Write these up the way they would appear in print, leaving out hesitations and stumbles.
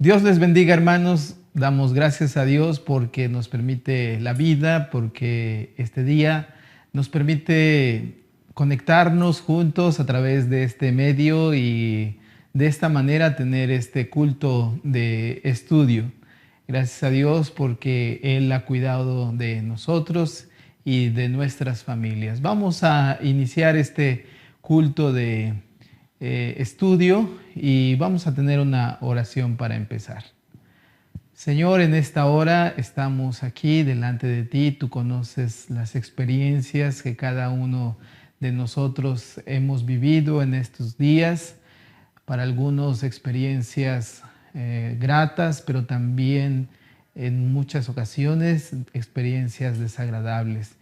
Dios les bendiga, hermanos. Damos gracias a Dios porque nos permite la vida, porque este día nos permite conectarnos juntos a través de este medio y de esta manera tener este culto de estudio. Gracias a Dios porque Él ha cuidado de nosotros y de nuestras familias. Vamos a iniciar este culto de estudio y vamos a tener una oración para empezar. Señor, en esta hora estamos aquí delante de ti. Tú conoces las experiencias que cada uno de nosotros hemos vivido en estos días. Para algunos experiencias gratas, pero también en muchas ocasiones experiencias desagradables.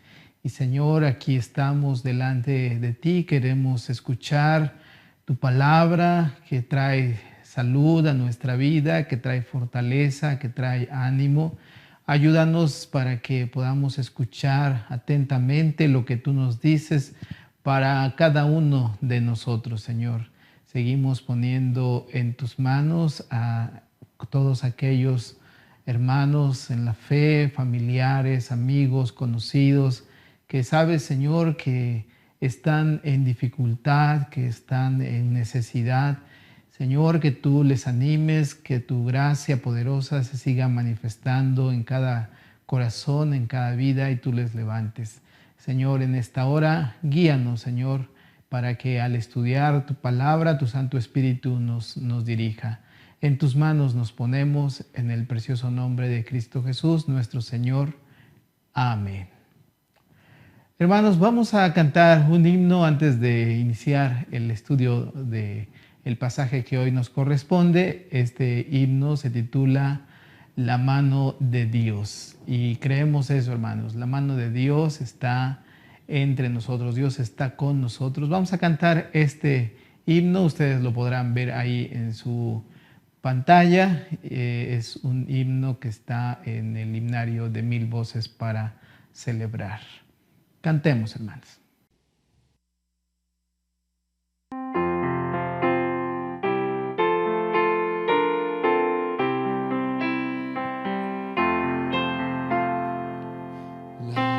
Y Señor, aquí estamos delante de ti, queremos escuchar tu palabra que trae salud a nuestra vida, que trae fortaleza, que trae ánimo. Ayúdanos para que podamos escuchar atentamente lo que tú nos dices para cada uno de nosotros, Señor. Seguimos poniendo en tus manos a todos aquellos hermanos en la fe, familiares, amigos, conocidos, que sabes, Señor, que están en dificultad, que están en necesidad. Señor, que tú les animes, que tu gracia poderosa se siga manifestando en cada corazón, en cada vida, y tú les levantes. Señor, en esta hora, guíanos, Señor, para que al estudiar tu palabra, tu Santo Espíritu nos dirija. En tus manos nos ponemos, en el precioso nombre de Cristo Jesús, nuestro Señor. Amén. Hermanos, vamos a cantar un himno antes de iniciar el estudio del pasaje que hoy nos corresponde. Este himno se titula La mano de Dios. Y creemos eso, hermanos. La mano de Dios está entre nosotros. Dios está con nosotros. Vamos a cantar este himno. Ustedes lo podrán ver ahí en su pantalla. Es un himno que está en el himnario de 1000 voces para celebrar. Cantemos, hermanos. La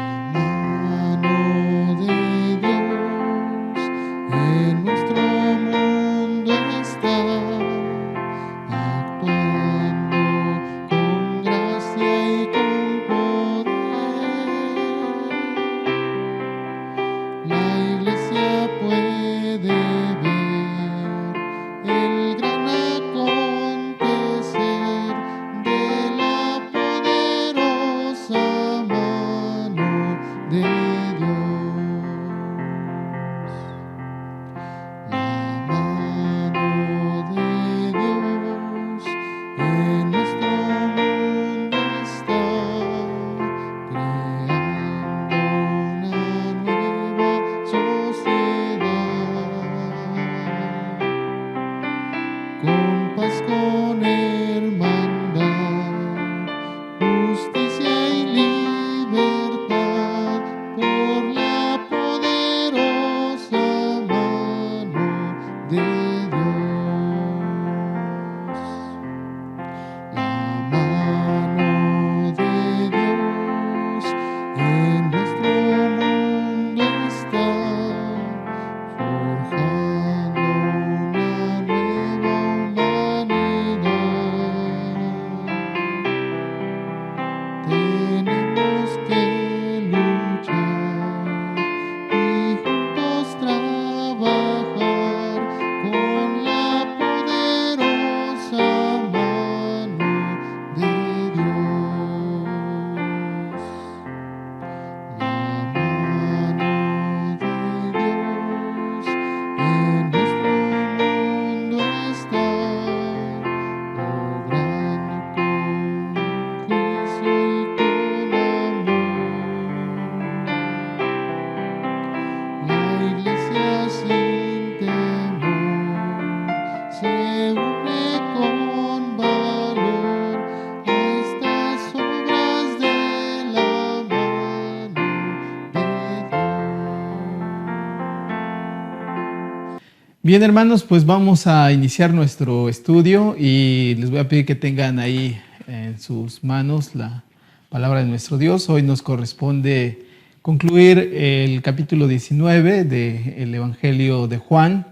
Bien, hermanos, pues vamos a iniciar nuestro estudio y les voy a pedir que tengan ahí en sus manos la palabra de nuestro Dios. Hoy nos corresponde concluir el capítulo 19 del Evangelio de Juan,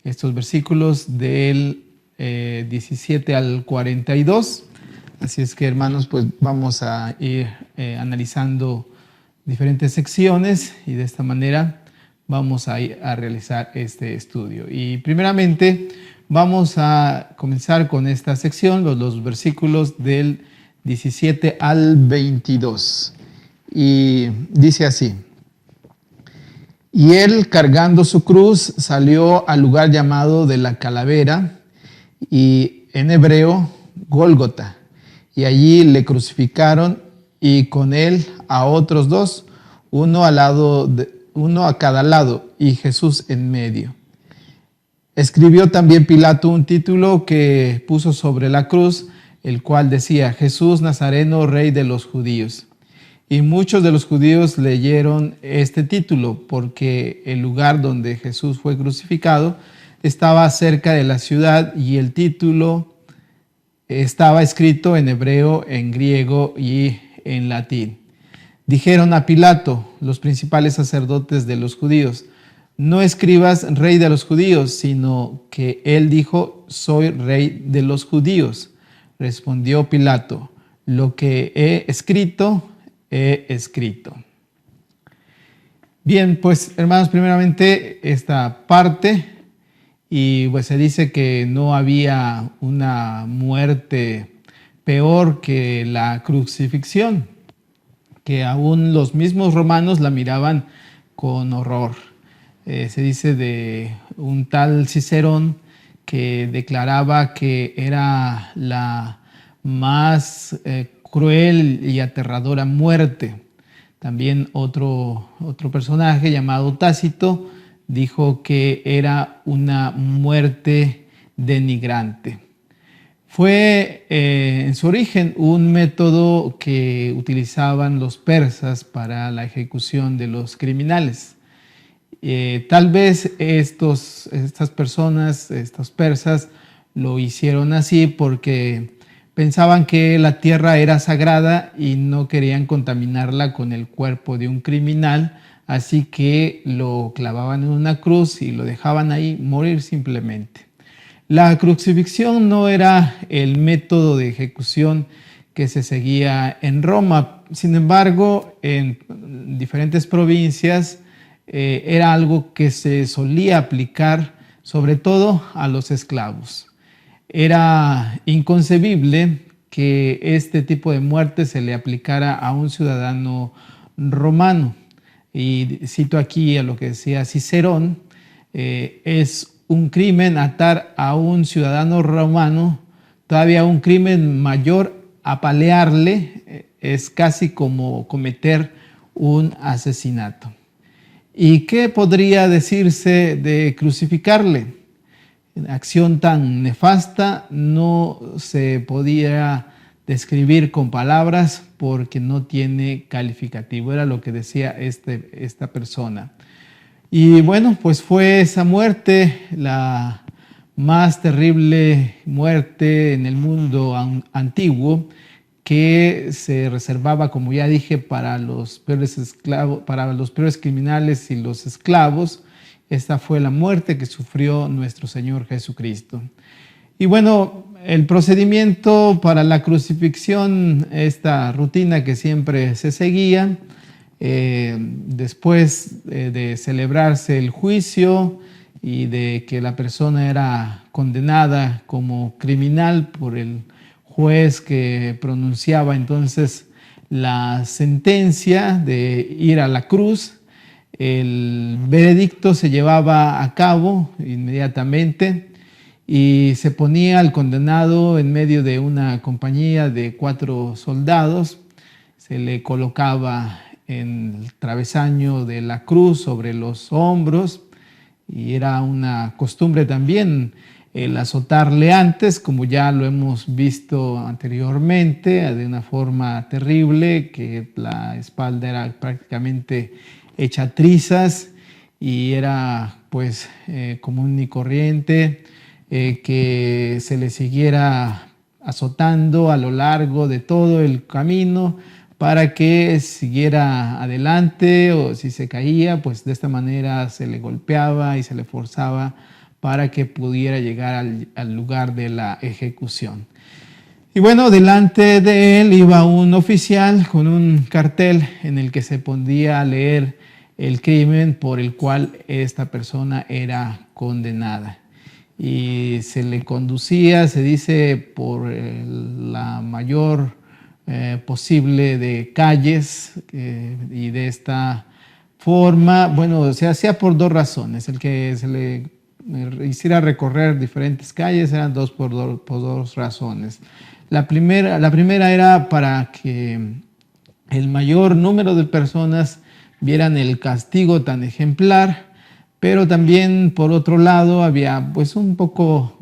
estos versículos del 17 al 42. Así es que, hermanos, pues vamos a ir analizando diferentes secciones y de esta manera vamos a ir a realizar este estudio. Y primeramente vamos a comenzar con esta sección, los versículos del 17 al 22. Y dice así: y él, cargando su cruz, salió al lugar llamado de la Calavera, y en hebreo Gólgota, y allí le crucificaron, y con él a otros dos, uno a cada lado, y Jesús en medio. Escribió también Pilato un título que puso sobre la cruz, el cual decía: Jesús Nazareno, Rey de los Judíos. Y muchos de los judíos leyeron este título porque el lugar donde Jesús fue crucificado estaba cerca de la ciudad, y el título estaba escrito en hebreo, en griego y en latín. Dijeron a Pilato los principales sacerdotes de los judíos: no escribas Rey de los Judíos, sino que él dijo: soy Rey de los Judíos. Respondió Pilato: lo que he escrito, he escrito. Bien, pues hermanos, primeramente esta parte, y pues se dice que no había una muerte peor que la crucifixión, que aún los mismos romanos la miraban con horror. Se dice de un tal Cicerón que declaraba que era la más cruel y aterradora muerte. También otro personaje llamado Tácito dijo que era una muerte denigrante. Fue en su origen un método que utilizaban los persas para la ejecución de los criminales. Tal vez estas personas, estos persas, lo hicieron así porque pensaban que la tierra era sagrada y no querían contaminarla con el cuerpo de un criminal, así que lo clavaban en una cruz y lo dejaban ahí morir simplemente. La crucifixión no era el método de ejecución que se seguía en Roma. Sin embargo, en diferentes provincias era algo que se solía aplicar sobre todo a los esclavos. Era inconcebible que este tipo de muerte se le aplicara a un ciudadano romano. Y cito aquí a lo que decía Cicerón: es un crimen atar a un ciudadano romano, todavía un crimen mayor apalearle, es casi como cometer un asesinato. ¿Y qué podría decirse de crucificarle? Acción tan nefasta no se podía describir con palabras porque no tiene calificativo, era lo que decía esta persona. Y bueno, pues fue esa muerte la más terrible muerte en el mundo antiguo, que se reservaba, como ya dije, para los peores esclavos, para los peores criminales y los esclavos. Esta fue la muerte que sufrió nuestro Señor Jesucristo. Y bueno, el procedimiento para la crucifixión, esta rutina que siempre se seguía, después de celebrarse el juicio y de que la persona era condenada como criminal por el juez que pronunciaba entonces la sentencia de ir a la cruz, el veredicto se llevaba a cabo inmediatamente y se ponía al condenado en medio de una compañía de 4 soldados. Se le colocaba en el travesaño de la cruz sobre los hombros, y era una costumbre también el azotarle antes, como ya lo hemos visto anteriormente, de una forma terrible, que la espalda era prácticamente hecha trizas, y era pues común y corriente que se le siguiera azotando a lo largo de todo el camino para que siguiera adelante, o si se caía, pues de esta manera se le golpeaba y se le forzaba para que pudiera llegar al lugar de la ejecución. Y bueno, delante de él iba un oficial con un cartel en el que se podía leer el crimen por el cual esta persona era condenada. Y se le conducía, se dice, por la mayor posible de calles, y de esta forma, bueno, se hacía por dos razones. El que se le hiciera recorrer diferentes calles eran por dos razones. La primera era para que el mayor número de personas vieran el castigo tan ejemplar, pero también por otro lado había pues un poco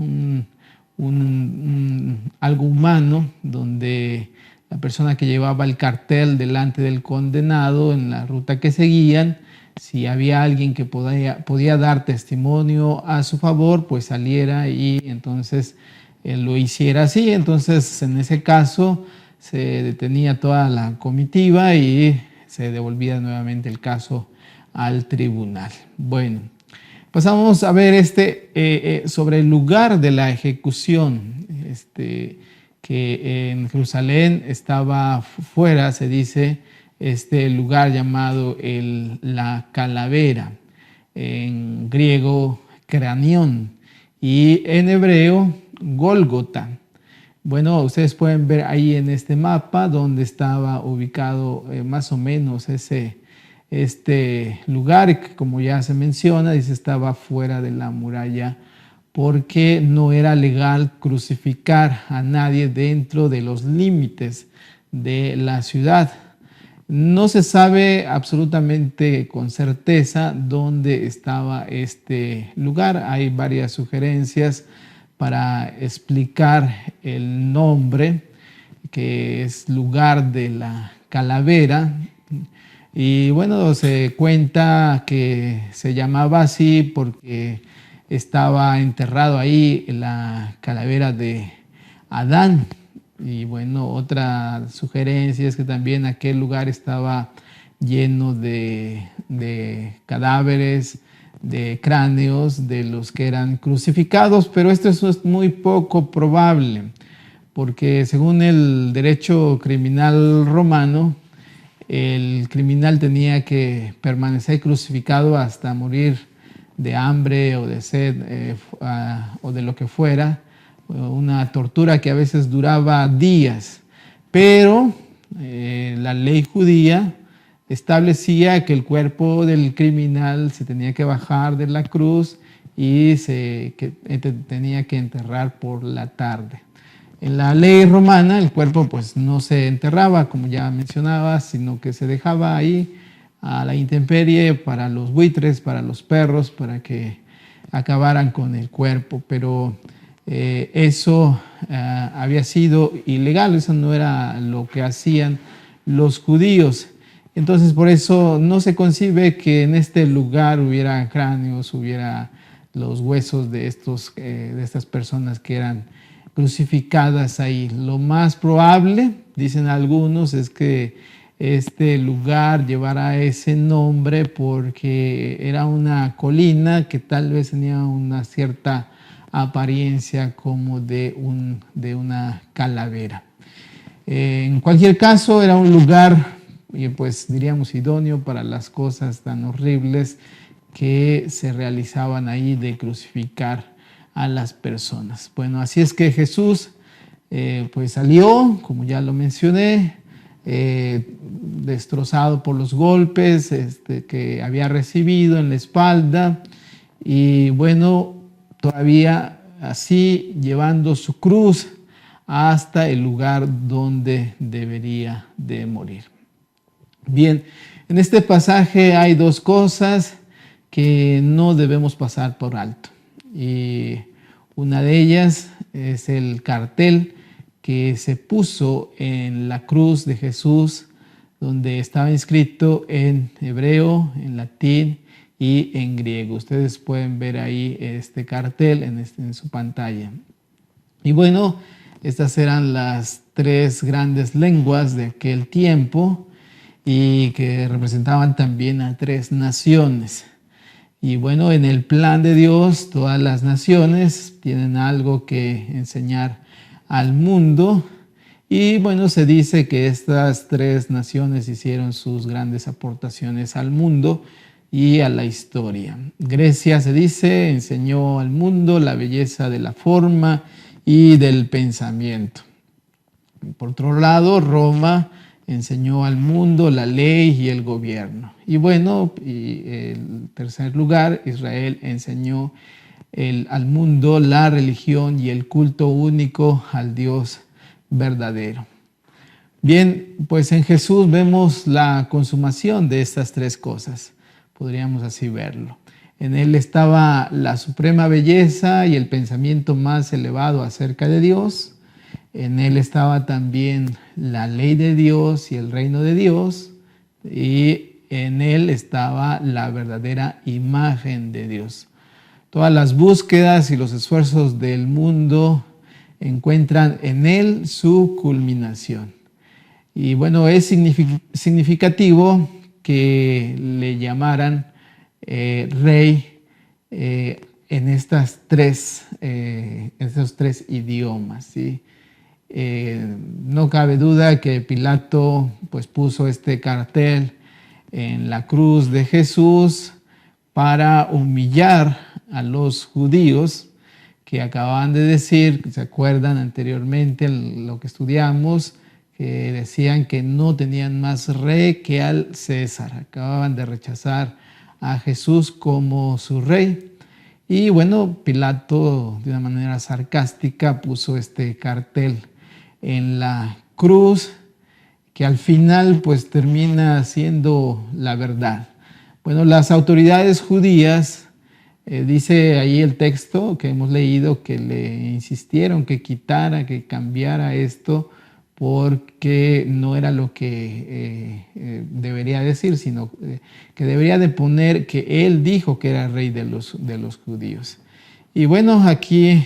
algo humano, donde la persona que llevaba el cartel delante del condenado en la ruta que seguían, si había alguien que podía dar testimonio a su favor, pues saliera y entonces lo hiciera así. Entonces, en ese caso, se detenía toda la comitiva y se devolvía nuevamente el caso al tribunal. Bueno, pasamos a ver sobre el lugar de la ejecución, que en Jerusalén estaba fuera, se dice, este lugar llamado la calavera, en griego cranión y en hebreo Gólgota. Bueno, ustedes pueden ver ahí en este mapa donde estaba ubicado más o menos este lugar, que como ya se menciona, dice, estaba fuera de la muralla porque no era legal crucificar a nadie dentro de los límites de la ciudad. No se sabe absolutamente con certeza dónde estaba este lugar. Hay varias sugerencias para explicar el nombre, que es lugar de la calavera. Y bueno, se cuenta que se llamaba así porque estaba enterrado ahí la calavera de Adán. Y bueno, otra sugerencia es que también aquel lugar estaba lleno de cadáveres, de cráneos de los que eran crucificados, pero esto es muy poco probable, porque según el derecho criminal romano, el criminal tenía que permanecer crucificado hasta morir de hambre o de sed o de lo que fuera, una tortura que a veces duraba días, pero la ley judía establecía que el cuerpo del criminal se tenía que bajar de la cruz y tenía que enterrar por la tarde. En la ley romana el cuerpo pues no se enterraba, como ya mencionaba, sino que se dejaba ahí a la intemperie para los buitres, para los perros, para que acabaran con el cuerpo. Pero eso había sido ilegal, eso no era lo que hacían los judíos. Entonces por eso no se concibe que en este lugar hubiera cráneos, hubiera los huesos de estas personas que eran crucificadas ahí. Lo más probable, dicen algunos, es que este lugar llevara ese nombre porque era una colina que tal vez tenía una cierta apariencia como de una calavera. En cualquier caso, era un lugar, pues diríamos, idóneo para las cosas tan horribles que se realizaban ahí, de crucificar a las personas. Bueno, así es que Jesús pues salió, como ya lo mencioné, destrozado por los golpes que había recibido en la espalda, y bueno, todavía así llevando su cruz hasta el lugar donde debería de morir. Bien, en este pasaje hay dos cosas que no debemos pasar por alto. Y una de ellas es el cartel que se puso en la cruz de Jesús, donde estaba inscrito en hebreo, en latín y en griego. Ustedes pueden ver ahí este cartel en su pantalla. Y bueno, estas eran las tres grandes lenguas de aquel tiempo y que representaban también a tres naciones. Y bueno, en el plan de Dios, todas las naciones tienen algo que enseñar al mundo. Y bueno, se dice que estas tres naciones hicieron sus grandes aportaciones al mundo y a la historia. Grecia, se dice, enseñó al mundo la belleza de la forma y del pensamiento. Por otro lado, Roma enseñó al mundo la ley y el gobierno. Y bueno, y en tercer lugar, Israel enseñó al mundo la religión y el culto único al Dios verdadero. Bien, pues en Jesús vemos la consumación de estas tres cosas, podríamos así verlo. En él estaba la suprema belleza y el pensamiento más elevado acerca de Dios. En él estaba también la ley de Dios y el reino de Dios, y en él estaba la verdadera imagen de Dios. Todas las búsquedas y los esfuerzos del mundo encuentran en él su culminación. Y bueno, es significativo que le llamaran rey en estos tres idiomas, ¿sí? No cabe duda que Pilato pues puso este cartel en la cruz de Jesús para humillar a los judíos que acababan de decir, ¿se acuerdan anteriormente lo que estudiamos? Que decían que no tenían más rey que al César. Acababan de rechazar a Jesús como su rey. Y bueno, Pilato de una manera sarcástica puso este cartel en la cruz, que al final pues termina siendo la verdad. Bueno, las autoridades judías, dice ahí el texto que hemos leído, que le insistieron que quitara, que cambiara esto, porque no era lo que debería decir, sino que debería de poner que él dijo que era rey de los judíos. Y bueno, aquí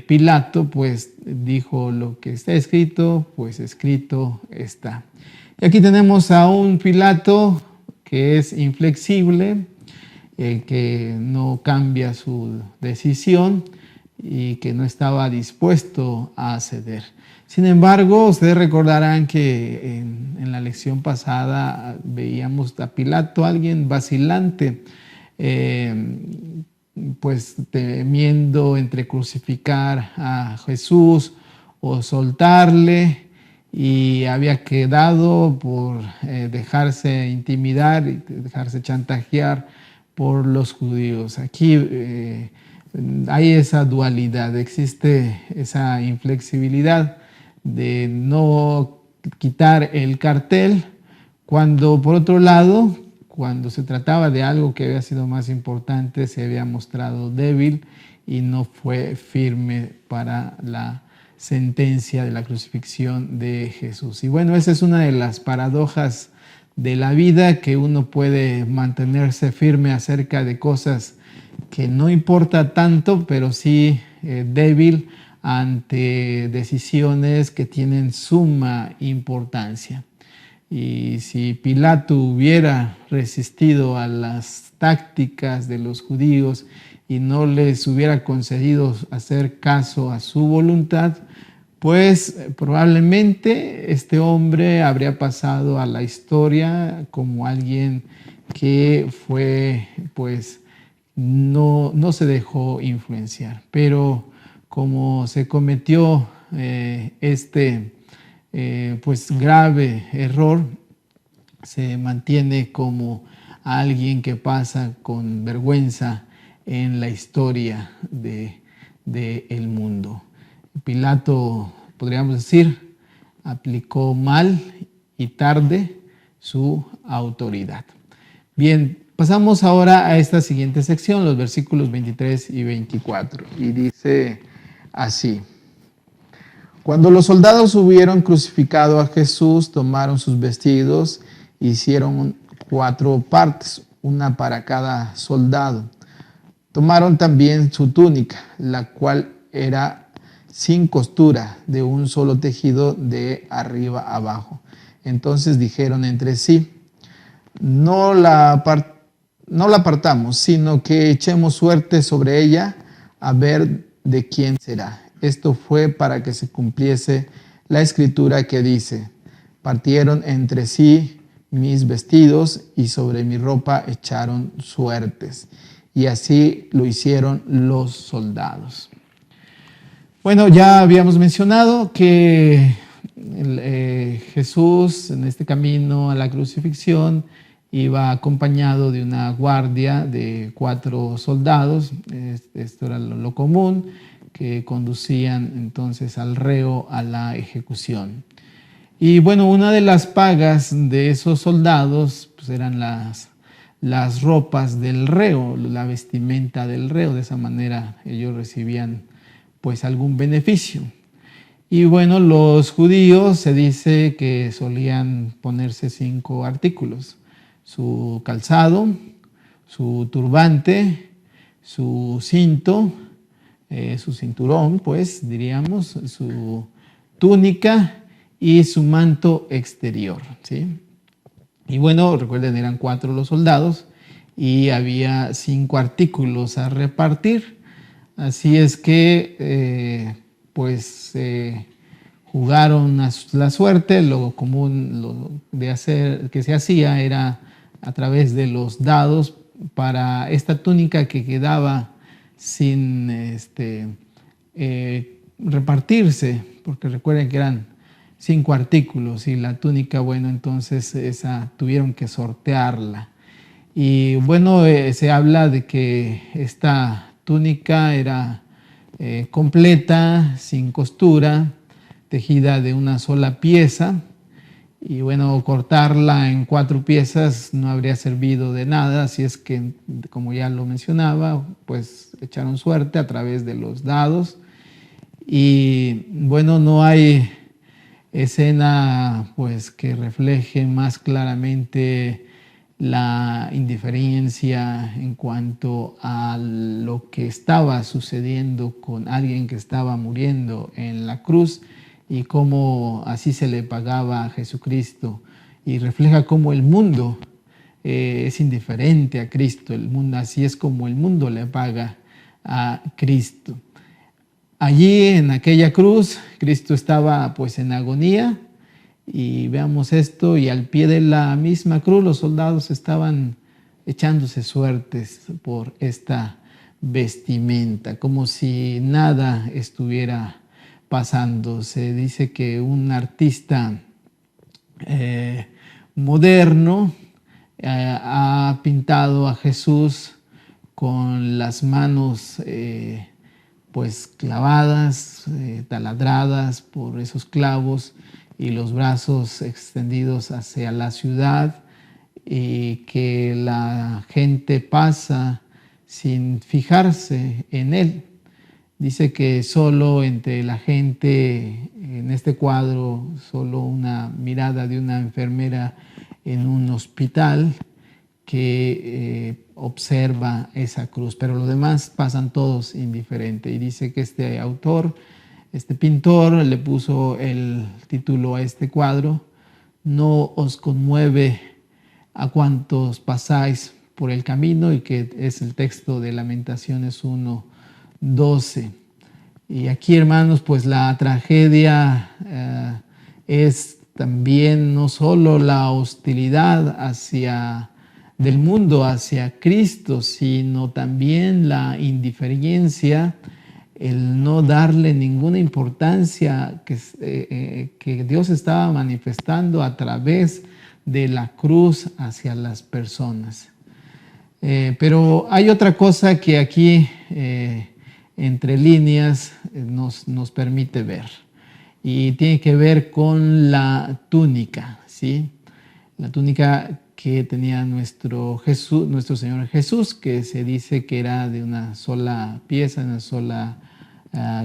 Pilato pues dijo: lo que está escrito, pues escrito está. Y aquí tenemos a un Pilato que es inflexible, que no cambia su decisión y que no estaba dispuesto a ceder. Sin embargo, ustedes recordarán que en la lección pasada veíamos a Pilato, alguien vacilante, pues temiendo entre crucificar a Jesús o soltarle, y había quedado por dejarse intimidar y dejarse chantajear por los judíos. Aquí hay esa dualidad, existe esa inflexibilidad de no quitar el cartel, cuando por otro lado, cuando se trataba de algo que había sido más importante, se había mostrado débil y no fue firme para la sentencia de la crucifixión de Jesús. Y bueno, esa es una de las paradojas de la vida, que uno puede mantenerse firme acerca de cosas que no importa tanto, pero sí débil ante decisiones que tienen suma importancia. Y si Pilato hubiera resistido a las tácticas de los judíos y no les hubiera concedido hacer caso a su voluntad, pues probablemente este hombre habría pasado a la historia como alguien que fue, pues, no se dejó influenciar. Pero como se cometió pues grave error, se mantiene como alguien que pasa con vergüenza en la historia del mundo. Pilato, podríamos decir, aplicó mal y tarde su autoridad. Bien, pasamos ahora a esta siguiente sección, los versículos 23 y 24, y dice así: cuando los soldados hubieron crucificado a Jesús, tomaron sus vestidos, hicieron 4 partes, una para cada soldado. Tomaron también su túnica, la cual era sin costura, de un solo tejido de arriba a abajo. Entonces dijeron entre sí: no la apartamos, sino que echemos suerte sobre ella a ver de quién será. Esto fue para que se cumpliese la escritura que dice: partieron entre sí mis vestidos y sobre mi ropa echaron suertes. Y así lo hicieron los soldados. Bueno, ya habíamos mencionado que Jesús en este camino a la crucifixión iba acompañado de una guardia de 4 soldados. Esto era lo común, que conducían entonces al reo a la ejecución. Y bueno, una de las pagas de esos soldados pues eran las ropas del reo, la vestimenta del reo. De esa manera ellos recibían pues algún beneficio. Y bueno, los judíos se dice que solían ponerse 5 artículos: su calzado, su turbante, su cinto, su cinturón, pues diríamos, su túnica y su manto exterior, ¿sí? Y bueno, recuerden, eran 4 los soldados y había 5 artículos a repartir. Así es que jugaron la suerte. Lo común que se hacía era a través de los dados. Para esta túnica que quedaba sin repartirse, porque recuerden que eran 5 artículos y la túnica, bueno, entonces esa tuvieron que sortearla. Y bueno, se habla de que esta túnica era completa, sin costura, tejida de una sola pieza. Y bueno, cortarla en 4 piezas no habría servido de nada, así es que, como ya lo mencionaba, pues echaron suerte a través de los dados. Y bueno, no hay escena pues que refleje más claramente la indiferencia en cuanto a lo que estaba sucediendo con alguien que estaba muriendo en la cruz y cómo así se le pagaba a Jesucristo, y refleja cómo el mundo es indiferente a Cristo. El mundo, así es como el mundo le paga a Cristo. Allí en aquella cruz Cristo estaba pues en agonía, y veamos esto, y al pie de la misma cruz los soldados estaban echándose suertes por esta vestimenta, como si nada estuviera pasando. Se dice que un artista moderno ha pintado a Jesús con las manos pues clavadas, taladradas por esos clavos, y los brazos extendidos hacia la ciudad, y que la gente pasa sin fijarse en él. Dice que solo entre la gente en este cuadro, solo una mirada de una enfermera en un hospital que observa esa cruz, pero los demás pasan todos indiferente. Y dice que este autor, este pintor, le puso el título a este cuadro: no os conmueve a cuantos pasáis por el camino, y que es el texto de Lamentaciones 1:12. Y aquí, hermanos, pues la tragedia es también no solo la hostilidad del mundo hacia Cristo, sino también la indiferencia, el no darle ninguna importancia que Dios estaba manifestando a través de la cruz hacia las personas. Pero hay otra cosa que aquí entre líneas nos permite ver, y tiene que ver con la túnica, ¿sí? La túnica que tenía nuestro Señor Jesús, que se dice que era de una sola pieza, una sola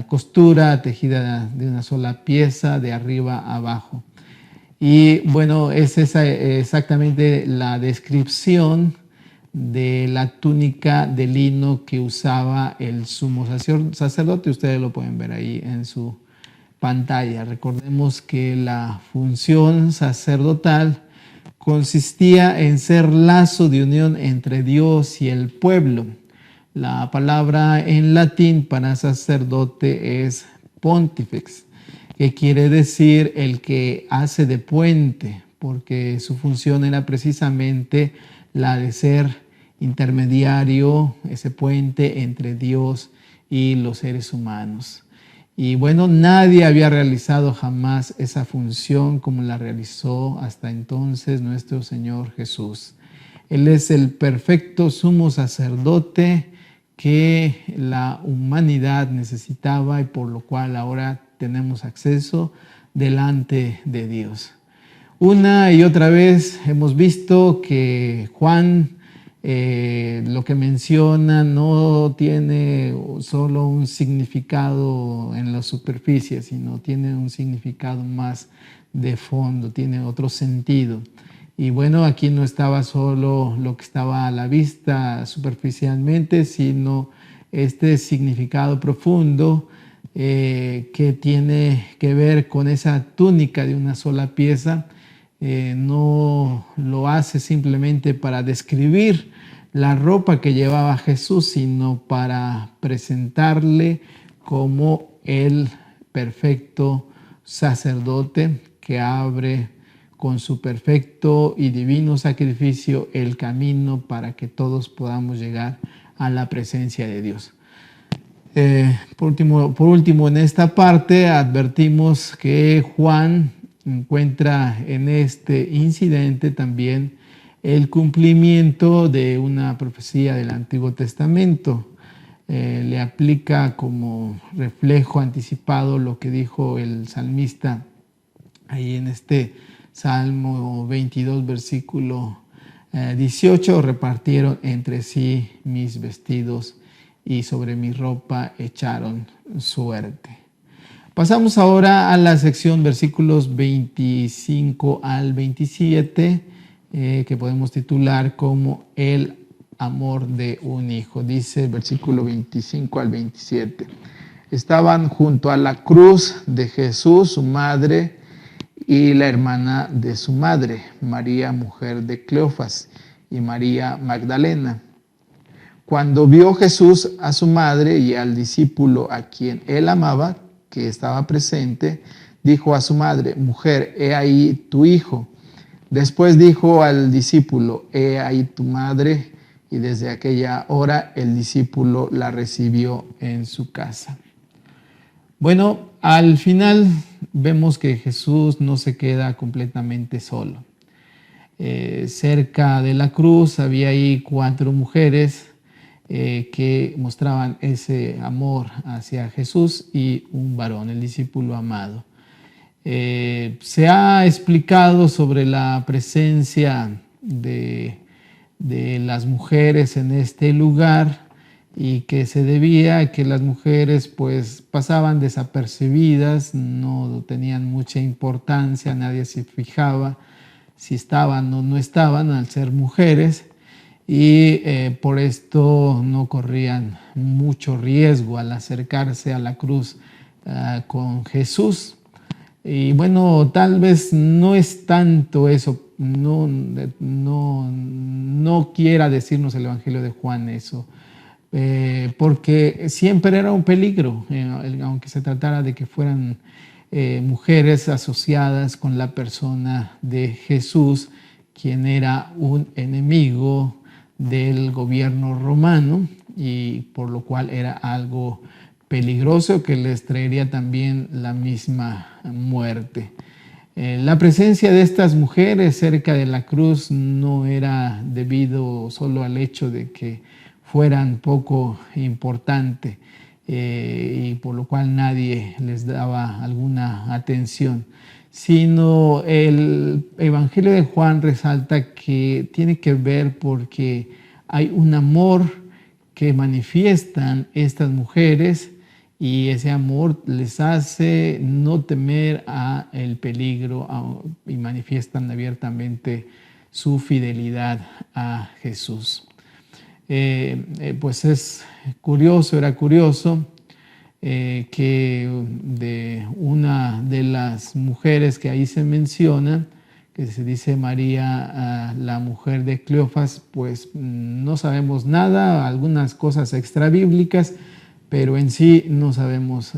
costura, tejida de una sola pieza de arriba a abajo. Y bueno, es esa exactamente la descripción de la túnica de lino que usaba el sumo sacerdote. Ustedes lo pueden ver ahí en su pantalla. Recordemos que la función sacerdotal consistía en ser lazo de unión entre Dios y el pueblo. La palabra en latín para sacerdote es pontifex, que quiere decir el que hace de puente, porque su función era precisamente la de ser intermediario, ese puente entre Dios y los seres humanos. Y bueno, nadie había realizado jamás esa función como la realizó hasta entonces nuestro Señor Jesús. Él es el perfecto sumo sacerdote que la humanidad necesitaba y por lo cual ahora tenemos acceso delante de Dios. Una y otra vez hemos visto que Juan lo que menciona no tiene solo un significado en la superficie, sino tiene un significado más de fondo, tiene otro sentido. Y bueno, aquí no estaba solo lo que estaba a la vista superficialmente, sino este significado profundo que tiene que ver con esa túnica de una sola pieza. No lo hace simplemente para describir la ropa que llevaba Jesús, sino para presentarle como el perfecto sacerdote que abre con su perfecto y divino sacrificio el camino para que todos podamos llegar a la presencia de Dios. Por último, en esta parte advertimos que Juan encuentra en este incidente también el cumplimiento de una profecía del Antiguo Testamento. Le aplica como reflejo anticipado lo que dijo el salmista ahí en este Salmo 22, versículo 18, repartieron entre sí mis vestidos y sobre mi ropa echaron suerte. Pasamos ahora a la sección versículos 25 al 27, que podemos titular como el amor de un hijo. Dice el versículo 25 al 27. Estaban junto a la cruz de Jesús, su madre y la hermana de su madre, María, mujer de Cleofas, y María Magdalena. Cuando vio Jesús a su madre y al discípulo a quien él amaba, que estaba presente, dijo a su madre: mujer, he ahí tu hijo. Después dijo al discípulo: he ahí tu madre. Y desde aquella hora el discípulo la recibió en su casa. Bueno, al final vemos que Jesús no se queda completamente solo. Cerca de la cruz había ahí 4 mujeres que mostraban ese amor hacia Jesús y un varón, el discípulo amado. Se ha explicado sobre la presencia de las mujeres en este lugar y que se debía a que las mujeres pues pasaban desapercibidas, no tenían mucha importancia, nadie se fijaba si estaban o no estaban al ser mujeres, y por esto no corrían mucho riesgo al acercarse a la cruz con Jesús. Y bueno, tal vez no es tanto eso, no quiera decirnos el Evangelio de Juan eso, porque siempre era un peligro, aunque se tratara de que fueran mujeres asociadas con la persona de Jesús, quien era un enemigo del gobierno romano y por lo cual era algo peligroso que les traería también la misma muerte. La presencia de estas mujeres cerca de la cruz no era debido solo al hecho de que fueran poco importantes y por lo cual nadie les daba alguna atención, sino el Evangelio de Juan resalta que tiene que ver porque hay un amor que manifiestan estas mujeres y ese amor les hace no temer a el peligro y manifiestan abiertamente su fidelidad a Jesús. Pues era curioso que de una de las mujeres que ahí se menciona, que se dice María, la mujer de Cleofas, pues no sabemos nada, algunas cosas extrabíblicas, pero en sí no sabemos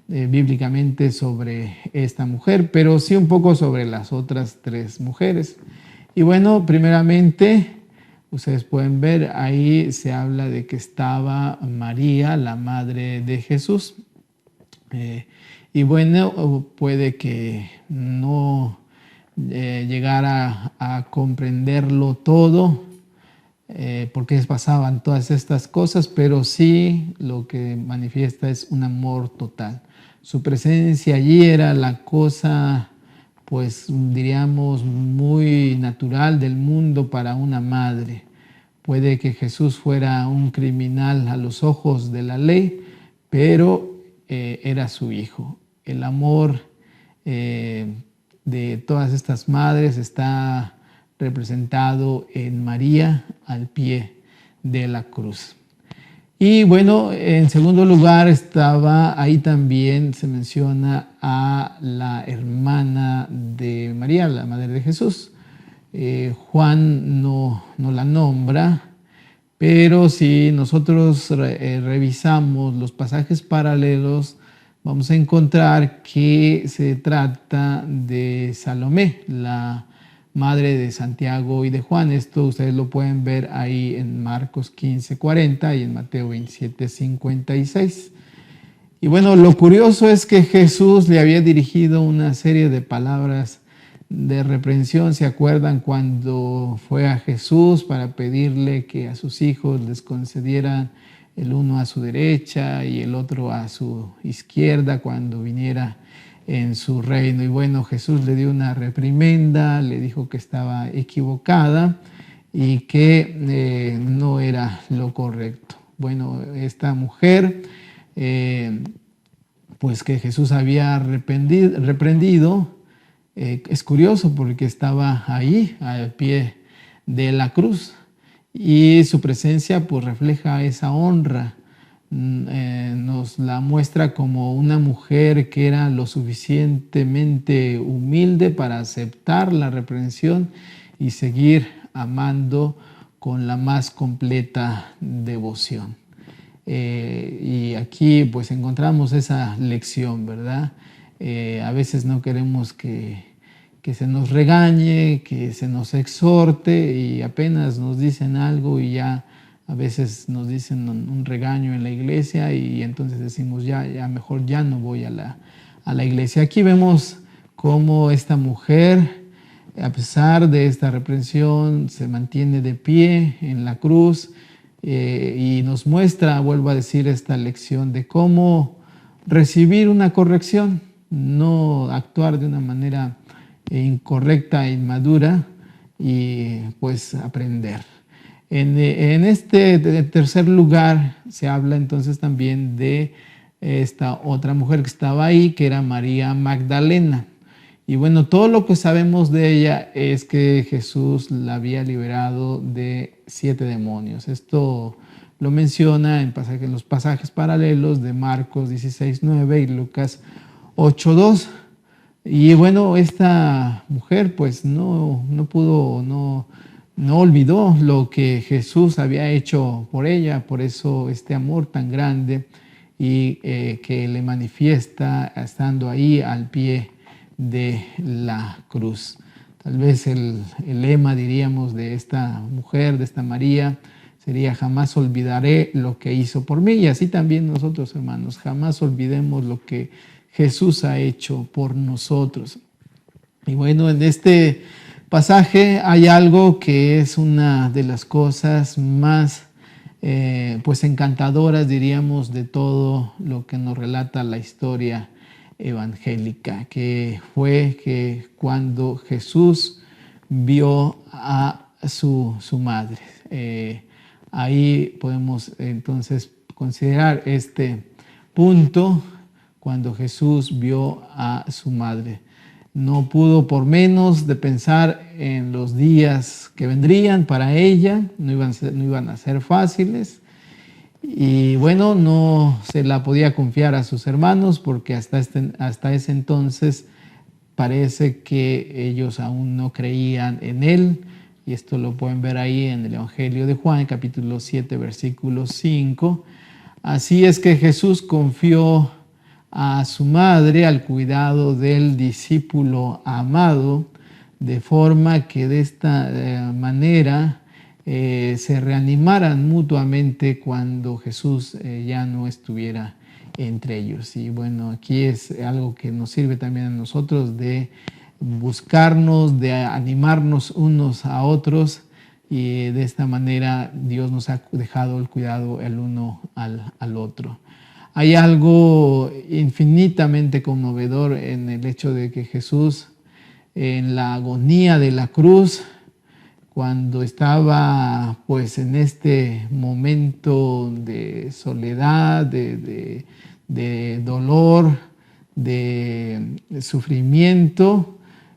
bíblicamente sobre esta mujer, pero sí un poco sobre las otras 3 mujeres. Y bueno, primeramente, ustedes pueden ver, ahí se habla de que estaba María, la madre de Jesús. Y bueno, puede que no llegara a comprenderlo todo, porque pasaban todas estas cosas, pero sí lo que manifiesta es un amor total. Su presencia allí era la cosa, pues diríamos, muy natural del mundo para una madre. Puede que Jesús fuera un criminal a los ojos de la ley, pero era su hijo. El amor de todas estas madres está representado en María al pie de la cruz. Y bueno, en segundo lugar estaba, ahí también se menciona a la hermana de María, la madre de Jesús. Juan no la nombra, pero si nosotros revisamos los pasajes paralelos, vamos a encontrar que se trata de Salomé, la madre de Santiago y de Juan. Esto ustedes lo pueden ver ahí en Marcos 15:40 y en Mateo 27:56. Y bueno, lo curioso es que Jesús le había dirigido una serie de palabras de reprensión. ¿Se acuerdan cuando fue a Jesús para pedirle que a sus hijos les concedieran el uno a su derecha y el otro a su izquierda cuando viniera en su reino? Y bueno, Jesús le dio una reprimenda, le dijo que estaba equivocada y que no era lo correcto. Bueno, esta mujer, pues que Jesús había reprendido, es curioso porque estaba ahí al pie de la cruz y su presencia pues refleja esa honra. Nos la muestra como una mujer que era lo suficientemente humilde para aceptar la reprensión y seguir amando con la más completa devoción. Y aquí pues encontramos esa lección, ¿verdad? A veces no queremos que se nos regañe, que se nos exhorte y apenas nos dicen algo y ya a veces nos dicen un regaño en la iglesia y entonces decimos ya mejor ya no voy a la iglesia. Aquí vemos cómo esta mujer, a pesar de esta reprensión, se mantiene de pie en la cruz y nos muestra, vuelvo a decir, esta lección de cómo recibir una corrección, no actuar de una manera incorrecta e inmadura y pues aprender. En este tercer lugar se habla entonces también de esta otra mujer que estaba ahí, que era María Magdalena. Y bueno, todo lo que sabemos de ella es que Jesús la había liberado de 7 demonios. Esto lo menciona en los pasajes paralelos de Marcos 16:9 y Lucas 8:2. Y bueno, esta mujer pues no olvidó lo que Jesús había hecho por ella, por eso este amor tan grande y que le manifiesta estando ahí al pie de la cruz. Tal vez el lema, diríamos, de esta mujer, de esta María, sería: jamás olvidaré lo que hizo por mí. Y así también nosotros, hermanos, jamás olvidemos lo que Jesús ha hecho por nosotros. Y bueno, en este pasaje hay algo que es una de las cosas más pues encantadoras, diríamos, de todo lo que nos relata la historia evangélica, que fue que cuando Jesús vio a su madre. Ahí podemos entonces considerar este punto, cuando Jesús vio a su madre. no pudo por menos de pensar en los días que vendrían para ella, no iban a ser fáciles. Y bueno, no se la podía confiar a sus hermanos porque hasta ese entonces parece que ellos aún no creían en él. Y esto lo pueden ver ahí en el Evangelio de Juan, capítulo 7, versículo 5. Así es que Jesús confió a su madre al cuidado del discípulo amado, de forma que de esta manera se reanimaran mutuamente cuando Jesús ya no estuviera entre ellos. Y bueno, aquí es algo que nos sirve también a nosotros de buscarnos, de animarnos unos a otros, y de esta manera Dios nos ha dejado el cuidado el uno al otro. Hay algo infinitamente conmovedor en el hecho de que Jesús, en la agonía de la cruz, cuando estaba pues en este momento de soledad, de dolor, de sufrimiento,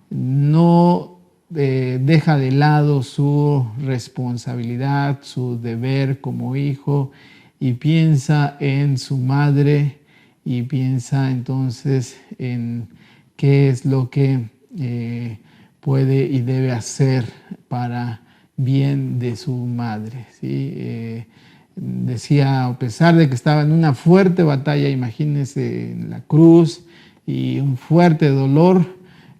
no deja de lado su responsabilidad, su deber como hijo, y piensa en su madre y piensa entonces en qué es lo que puede y debe hacer para bien de su madre, ¿sí? Decía, a pesar de que estaba en una fuerte batalla, imagínense, en la cruz y un fuerte dolor,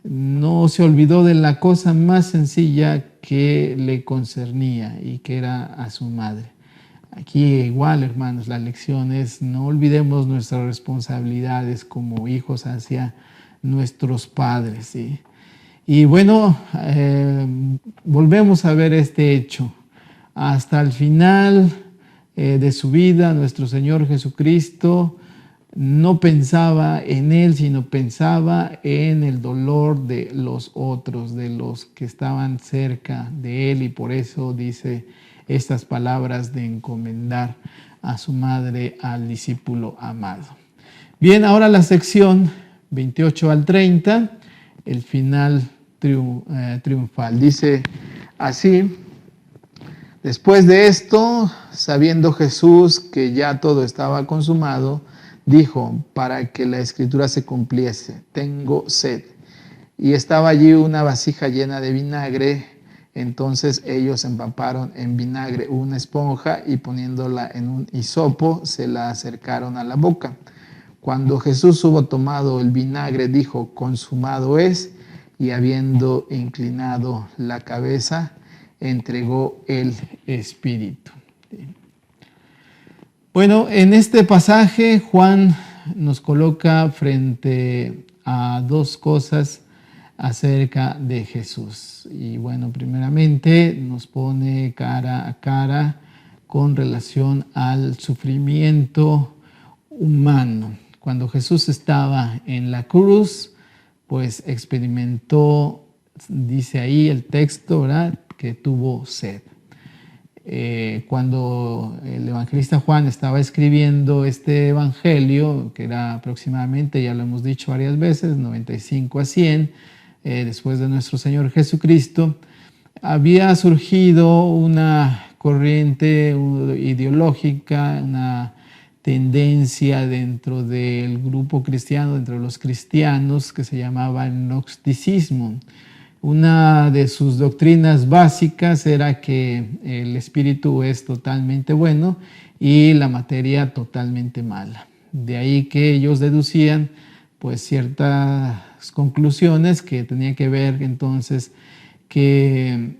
no se olvidó de la cosa más sencilla que le concernía y que era a su madre. Aquí igual, hermanos, la lección es: no olvidemos nuestras responsabilidades como hijos hacia nuestros padres, ¿sí? Y bueno, volvemos a ver este hecho. Hasta el final de su vida, nuestro Señor Jesucristo no pensaba en Él, sino pensaba en el dolor de los otros, de los que estaban cerca de Él, y por eso dice estas palabras de encomendar a su madre al discípulo amado. Bien, ahora la sección 28 al 30, el final triunfal. Dice así: después de esto, sabiendo Jesús que ya todo estaba consumado, dijo, para que la escritura se cumpliese: tengo sed. Y estaba allí una vasija llena de vinagre. Entonces ellos empaparon en vinagre una esponja y poniéndola en un hisopo se la acercaron a la boca. Cuando Jesús hubo tomado el vinagre, dijo, consumado es, y habiendo inclinado la cabeza, entregó el espíritu. Bueno, en este pasaje Juan nos coloca frente a dos cosas acerca de Jesús. Y bueno, primeramente nos pone cara a cara con relación al sufrimiento humano. Cuando Jesús estaba en la cruz, pues experimentó, dice ahí el texto, ¿verdad?, que tuvo sed. Cuando el evangelista Juan estaba escribiendo este evangelio, que era aproximadamente, ya lo hemos dicho varias veces, 95 a 100, después de nuestro Señor Jesucristo, había surgido una corriente ideológica, una tendencia dentro del grupo cristiano, dentro de los cristianos, que se llamaba el gnosticismo. Una de sus doctrinas básicas era que el espíritu es totalmente bueno y la materia totalmente mala. De ahí que ellos deducían pues ciertas conclusiones que tenían que ver entonces que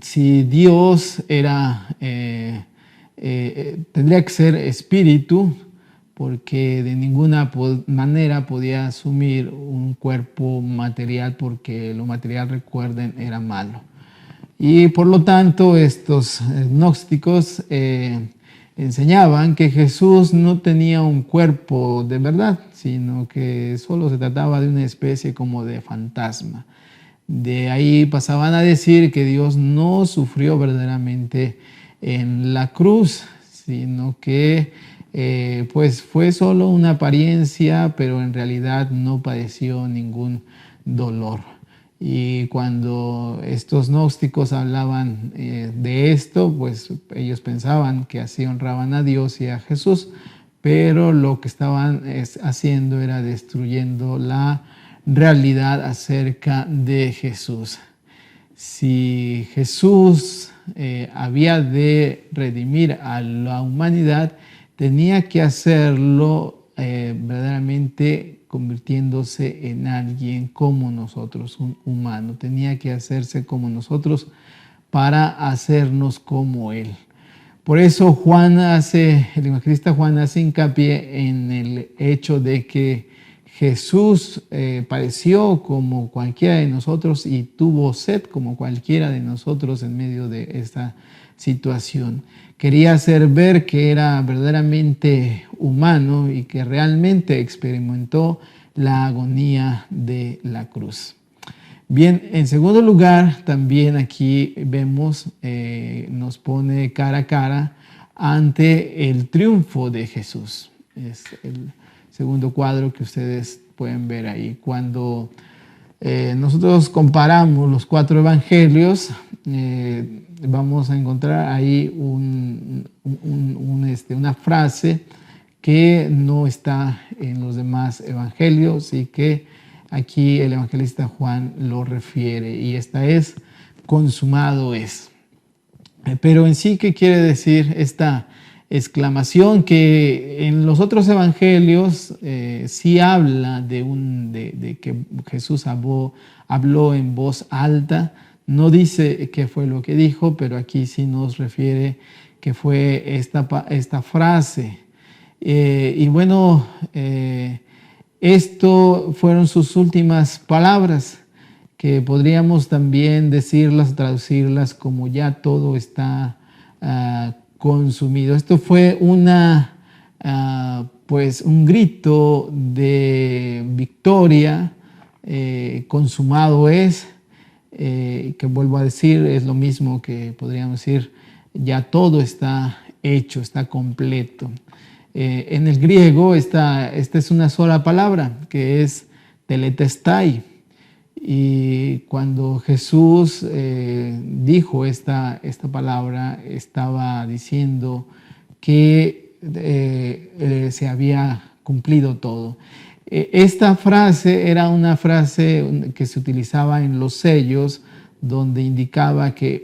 si Dios era tendría que ser espíritu, porque de ninguna manera podía asumir un cuerpo material, porque lo material, recuerden, era malo. Y por lo tanto estos gnósticos enseñaban que Jesús no tenía un cuerpo de verdad, sino que solo se trataba de una especie como de fantasma. De ahí pasaban a decir que Dios no sufrió verdaderamente en la cruz, sino que pues fue solo una apariencia, pero en realidad no padeció ningún dolor. Y cuando estos gnósticos hablaban de esto, pues ellos pensaban que así honraban a Dios y a Jesús, pero lo que estaban haciendo era destruyendo la realidad acerca de Jesús. Si Jesús había de redimir a la humanidad, tenía que hacerlo verdaderamente convirtiéndose en alguien como nosotros, un humano. Tenía que hacerse como nosotros para hacernos como Él. Por eso el evangelista Juan hace hincapié en el hecho de que Jesús padeció como cualquiera de nosotros y tuvo sed como cualquiera de nosotros en medio de esta situación. Quería hacer ver que era verdaderamente humano y que realmente experimentó la agonía de la cruz. Bien, en segundo lugar, también aquí vemos, nos pone cara a cara ante el triunfo de Jesús. Es el segundo cuadro que ustedes pueden ver ahí. Cuando nosotros comparamos los 4 evangelios, vamos a encontrar ahí una frase que no está en los demás evangelios y que aquí el evangelista Juan lo refiere, y esta es: consumado es. Pero en sí, ¿qué quiere decir esta exclamación? Que en los otros evangelios sí habla de que Jesús habló en voz alta. No dice qué fue lo que dijo, pero aquí sí nos refiere que fue esta frase. Y bueno, esto fueron sus últimas palabras, que podríamos también decirlas, traducirlas como: ya todo está consumido. Esto fue pues un grito de victoria. Consumado es, que vuelvo a decir, es lo mismo que podríamos decir: ya todo está hecho, está completo. En el griego esta es una sola palabra, que es teletestai. Y cuando Jesús dijo esta palabra, estaba diciendo que se había cumplido todo. Esta frase era una frase que se utilizaba en los sellos, donde indicaba que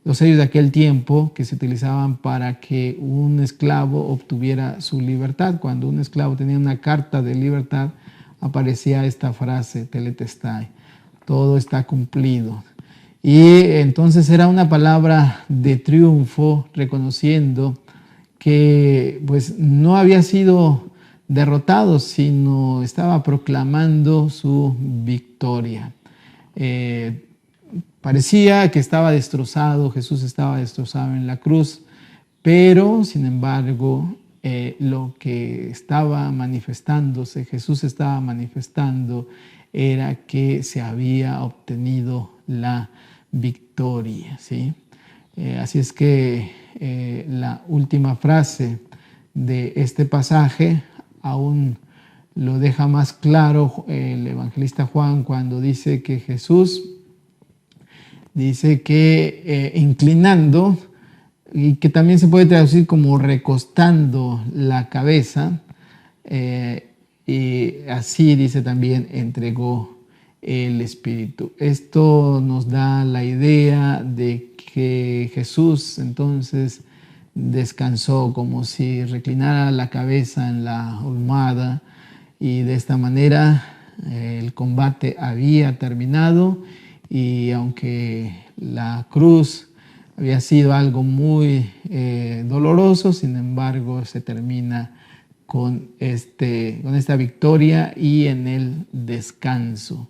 los sellos de aquel tiempo, que se utilizaban para que un esclavo obtuviera su libertad. Cuando un esclavo tenía una carta de libertad, aparecía esta frase: teletestai, todo está cumplido. Y entonces era una palabra de triunfo, reconociendo que pues no había sido derrotado, sino estaba proclamando su victoria. Parecía que estaba destrozado, Jesús estaba destrozado en la cruz, pero sin embargo lo que estaba manifestándose, Jesús estaba manifestando, era que se había obtenido la victoria, ¿sí? Así es que la última frase de este pasaje aún lo deja más claro el evangelista Juan, cuando dice que Jesús dice que inclinando, y que también se puede traducir como recostando la cabeza, y así dice también: entregó el Espíritu. Esto nos da la idea de que Jesús entonces descansó, como si reclinara la cabeza en la almohada, y de esta manera el combate había terminado. Y aunque la cruz había sido algo muy doloroso, sin embargo se termina con esta victoria y en el descanso,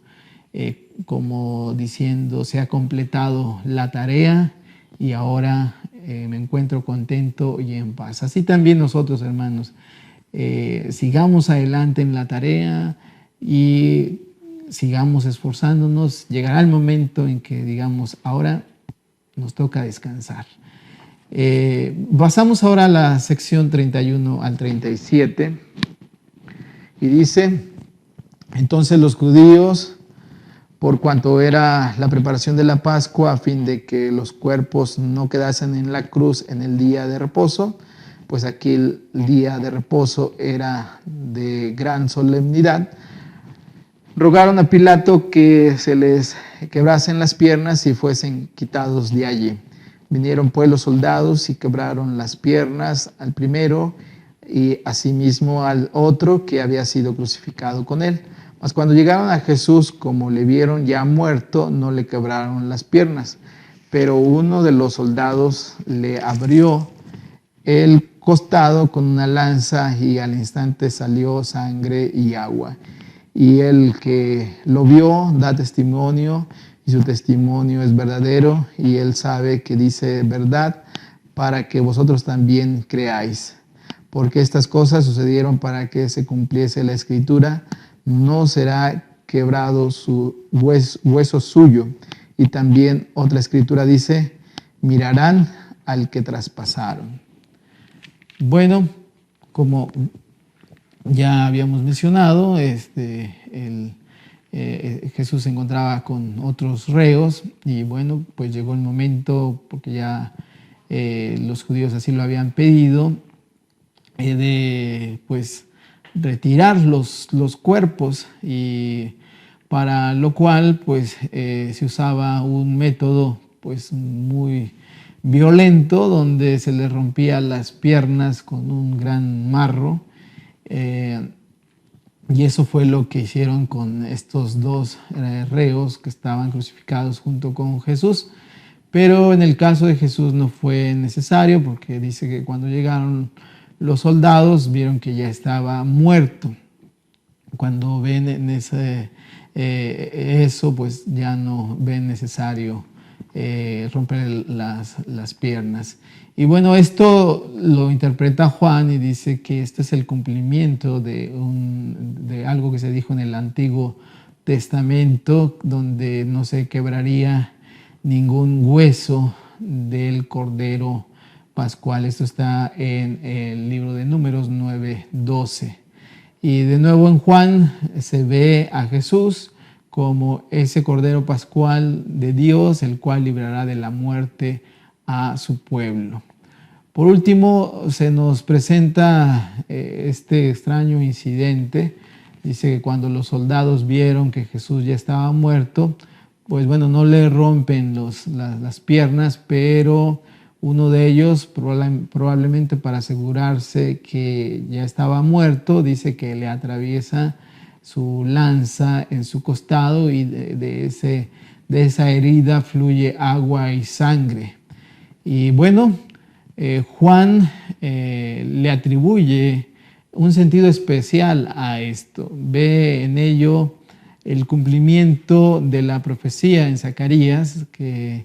como diciendo: se ha completado la tarea y ahora me encuentro contento y en paz. Así también nosotros, hermanos, sigamos adelante en la tarea y sigamos esforzándonos. Llegará el momento en que digamos: ahora nos toca descansar. Pasamos ahora a la sección 31 al 37 y dice: Entonces los judíos, por cuanto era la preparación de la Pascua, a fin de que los cuerpos no quedasen en la cruz en el día de reposo, pues aquí el día de reposo era de gran solemnidad, rogaron a Pilato que se les quebrasen las piernas y fuesen quitados de allí. Vinieron pues los soldados y quebraron las piernas al primero y asimismo al otro que había sido crucificado con él. Mas cuando llegaron a Jesús, como le vieron ya muerto, no le quebraron las piernas. Pero uno de los soldados le abrió el costado con una lanza y al instante salió sangre y agua. Y el que lo vio da testimonio y su testimonio es verdadero y él sabe que dice verdad para que vosotros también creáis. Porque estas cosas sucedieron para que se cumpliese la escritura, no será quebrado su hueso suyo. Y también otra escritura dice, mirarán al que traspasaron. Bueno, como ya habíamos mencionado, Jesús se encontraba con otros reos y bueno, pues llegó el momento, porque ya los judíos así lo habían pedido, de pues retirar los cuerpos, y para lo cual pues se usaba un método pues muy violento, donde se le rompía las piernas con un gran marro. Y eso fue lo que hicieron con estos dos reos que estaban crucificados junto con Jesús. Pero en el caso de Jesús no fue necesario, porque dice que cuando llegaron los soldados vieron que ya estaba muerto. Cuando ven en eso, pues ya no ven necesario romper las piernas. Y bueno, esto lo interpreta Juan y dice que este es el cumplimiento de algo que se dijo en el Antiguo Testamento, donde no se quebraría ningún hueso del Cordero Pascual. Esto está en el libro de Números 9:12. Y de nuevo en Juan se ve a Jesús como ese Cordero Pascual de Dios, el cual librará de la muerte a su pueblo. Por último, se nos presenta este extraño incidente. Dice que cuando los soldados vieron que Jesús ya estaba muerto, pues bueno, no le rompen las piernas, pero uno de ellos, probablemente para asegurarse que ya estaba muerto, dice que le atraviesa su lanza en su costado y de esa herida fluye agua y sangre. Y bueno, Juan le atribuye un sentido especial a esto. Ve en ello el cumplimiento de la profecía en Zacarías, que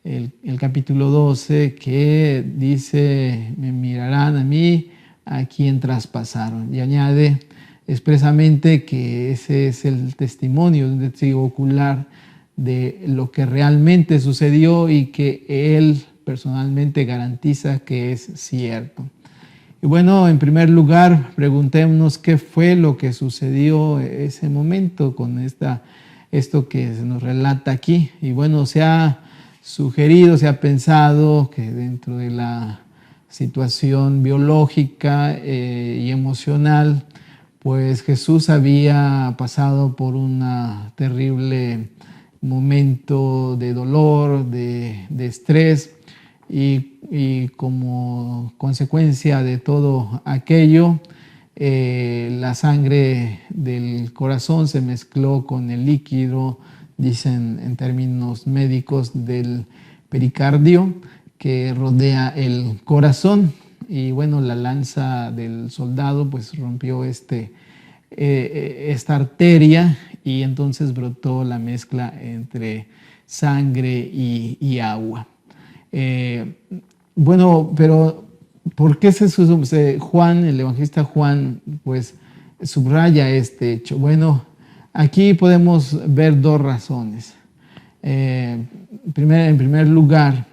el capítulo 12, que dice, me mirarán a mí, a quien traspasaron. Y añade expresamente que ese es el testimonio, un testigo ocular de lo que realmente sucedió y que él personalmente garantiza que es cierto. Y bueno, en primer lugar, preguntémonos qué fue lo que sucedió en ese momento con esto que se nos relata aquí. Y bueno, se ha sugerido, se ha pensado que dentro de la situación biológica y emocional, pues Jesús había pasado por un terrible momento de dolor, de estrés, y como consecuencia de todo aquello, la sangre del corazón se mezcló con el líquido, dicen en términos médicos, del pericardio que rodea el corazón. Y bueno, la lanza del soldado pues rompió esta arteria, y entonces brotó la mezcla entre sangre y agua. Bueno, pero ¿por qué Juan, el evangelista Juan, pues subraya este hecho? Bueno, aquí podemos ver dos razones. En primer lugar,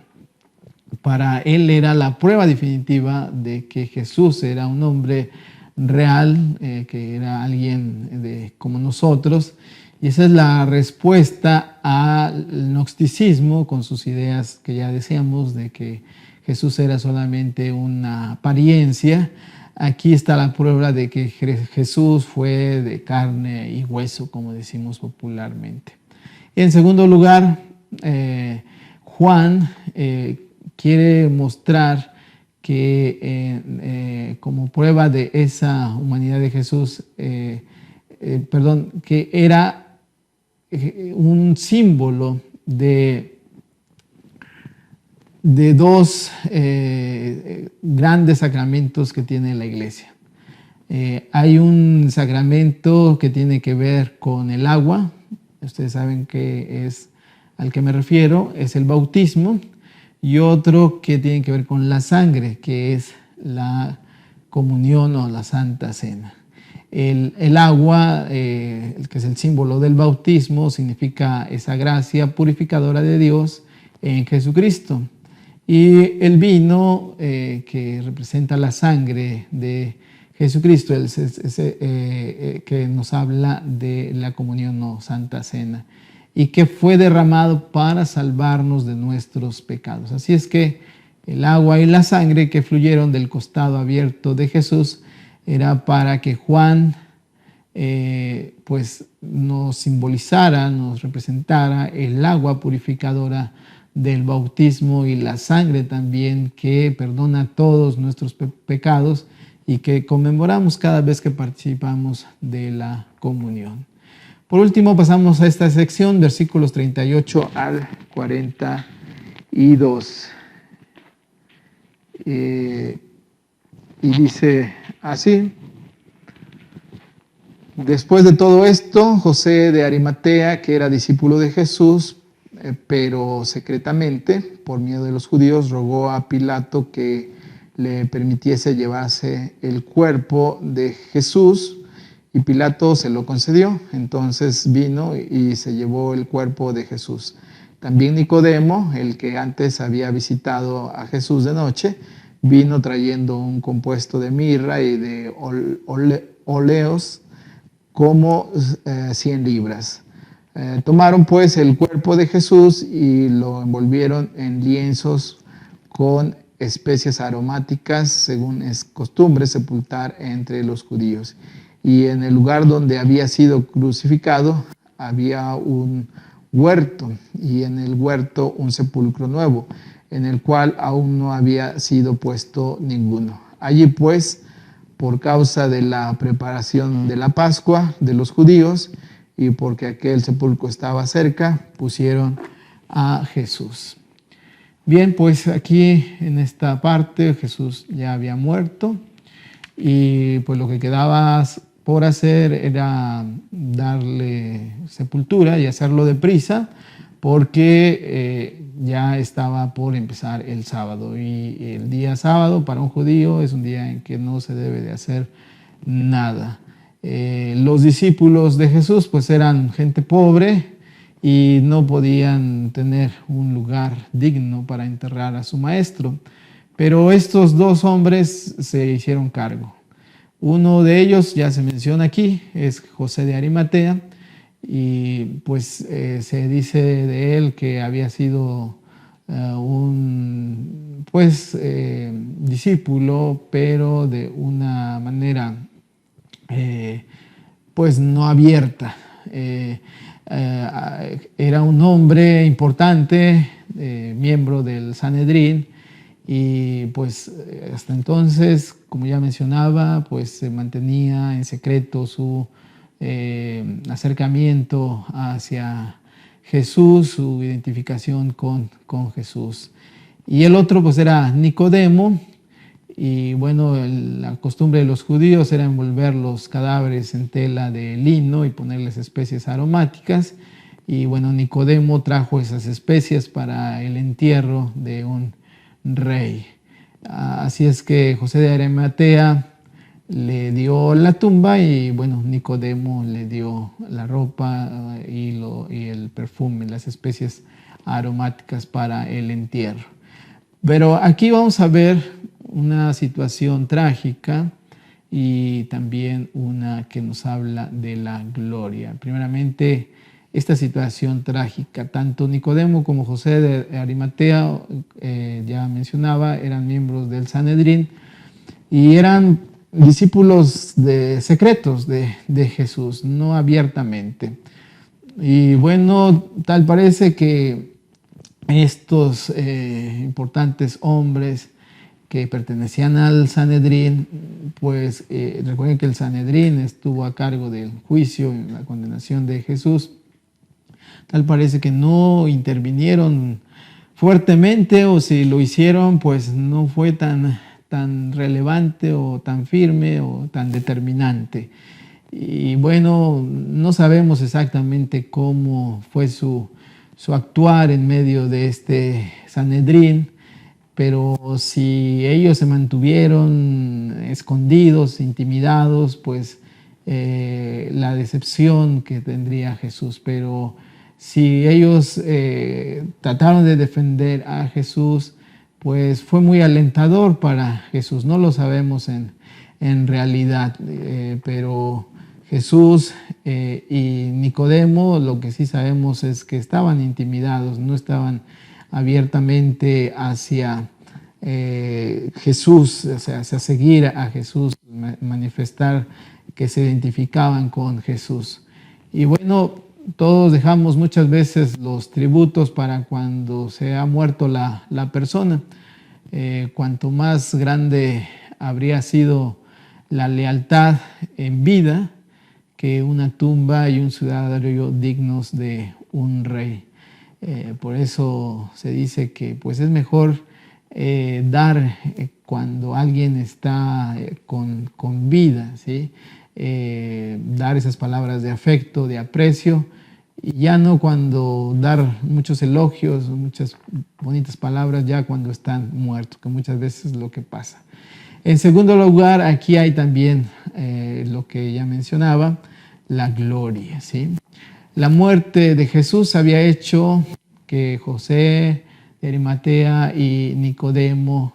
para él era la prueba definitiva de que Jesús era un hombre real, que era alguien como nosotros. Y esa es la respuesta al gnosticismo, con sus ideas que ya decíamos de que Jesús era solamente una apariencia. Aquí está la prueba de que Jesús fue de carne y hueso, como decimos popularmente. En segundo lugar, Juan quiere mostrar que como prueba de esa humanidad de Jesús, que era un símbolo de dos grandes sacramentos que tiene la iglesia. Hay un sacramento que tiene que ver con el agua. Ustedes saben que es al que me refiero, es el bautismo, y otro que tiene que ver con la sangre, que es la comunión o la Santa Cena. El agua, que es el símbolo del bautismo, significa esa gracia purificadora de Dios en Jesucristo. Y el vino, que representa la sangre de Jesucristo, que nos habla de la comunión o Santa Cena, y que fue derramado para salvarnos de nuestros pecados. Así es que el agua y la sangre que fluyeron del costado abierto de Jesús era para que Juan pues nos simbolizara, nos representara el agua purificadora del bautismo y la sangre también que perdona todos nuestros pecados y que conmemoramos cada vez que participamos de la comunión. Por último, pasamos a esta sección, versículos 38 al 42. Y dice así: después de todo esto, José de Arimatea, que era discípulo de Jesús, pero secretamente, por miedo de los judíos, rogó a Pilato que le permitiese llevarse el cuerpo de Jesús, y Pilato se lo concedió. Entonces vino y se llevó el cuerpo de Jesús. También Nicodemo, el que antes había visitado a Jesús de noche, vino trayendo un compuesto de mirra y de óleos, como 100 libras. Tomaron pues el cuerpo de Jesús y lo envolvieron en lienzos con especias aromáticas, según es costumbre sepultar entre los judíos. Y en el lugar donde había sido crucificado había un huerto, y en el huerto un sepulcro nuevo, en el cual aún no había sido puesto ninguno. Allí pues, por causa de la preparación de la Pascua de los judíos y porque aquel sepulcro estaba cerca, pusieron a Jesús. Bien, pues aquí en esta parte Jesús ya había muerto, y pues lo que quedaba por hacer era darle sepultura y hacerlo deprisa, porque ya estaba por empezar el sábado, y el día sábado para un judío es un día en que no se debe de hacer nada. Los discípulos de Jesús pues eran gente pobre y no podían tener un lugar digno para enterrar a su maestro, pero estos dos hombres se hicieron cargo. Uno de ellos ya se menciona aquí, es José de Arimatea, y pues se dice de él que había sido un discípulo, pero de una manera pues no abierta. Era un hombre importante, miembro del Sanedrín, y pues hasta entonces, como ya mencionaba, pues se mantenía en secreto su acercamiento hacia Jesús, su identificación con Jesús. Y el otro pues era Nicodemo, y bueno, la costumbre de los judíos era envolver los cadáveres en tela de lino y ponerles especies aromáticas, y bueno, Nicodemo trajo esas especias para el entierro de un rey. Así es que José de Arimatea le dio la tumba, y bueno, Nicodemo le dio la ropa y el perfume, las especies aromáticas para el entierro. Pero aquí vamos a ver una situación trágica y también una que nos habla de la gloria. Primeramente, esta situación trágica. Tanto Nicodemo como José de Arimatea, ya mencionaba, eran miembros del Sanedrín y eran discípulos secretos de Jesús, no abiertamente. Y bueno, tal parece que estos importantes hombres que pertenecían al Sanedrín, pues recuerden que el Sanedrín estuvo a cargo del juicio y la condenación de Jesús. Tal parece que no intervinieron fuertemente, o si lo hicieron, pues no fue tan relevante o tan firme o tan determinante. Y bueno, no sabemos exactamente cómo fue su actuar en medio de este Sanedrín, pero si ellos se mantuvieron escondidos, intimidados, pues la decepción que tendría Jesús. Pero si ellos trataron de defender a Jesús, pues fue muy alentador para Jesús. No lo sabemos en realidad, pero Jesús y Nicodemo, lo que sí sabemos es que estaban intimidados, no estaban abiertamente hacia Jesús, o sea, hacia seguir a Jesús, manifestar que se identificaban con Jesús. Y bueno, todos dejamos muchas veces los tributos para cuando se ha muerto la persona. Cuanto más grande habría sido la lealtad en vida que una tumba y un ciudadano dignos de un rey. Por eso se dice que pues es mejor dar cuando alguien está con vida, ¿sí? Dar esas palabras de afecto, de aprecio, y ya no cuando dar muchos elogios, muchas bonitas palabras ya cuando están muertos, que muchas veces es lo que pasa. En segundo lugar, aquí hay también lo que ya mencionaba, la gloria, ¿sí? La muerte de Jesús había hecho que José de Arimatea y Nicodemo,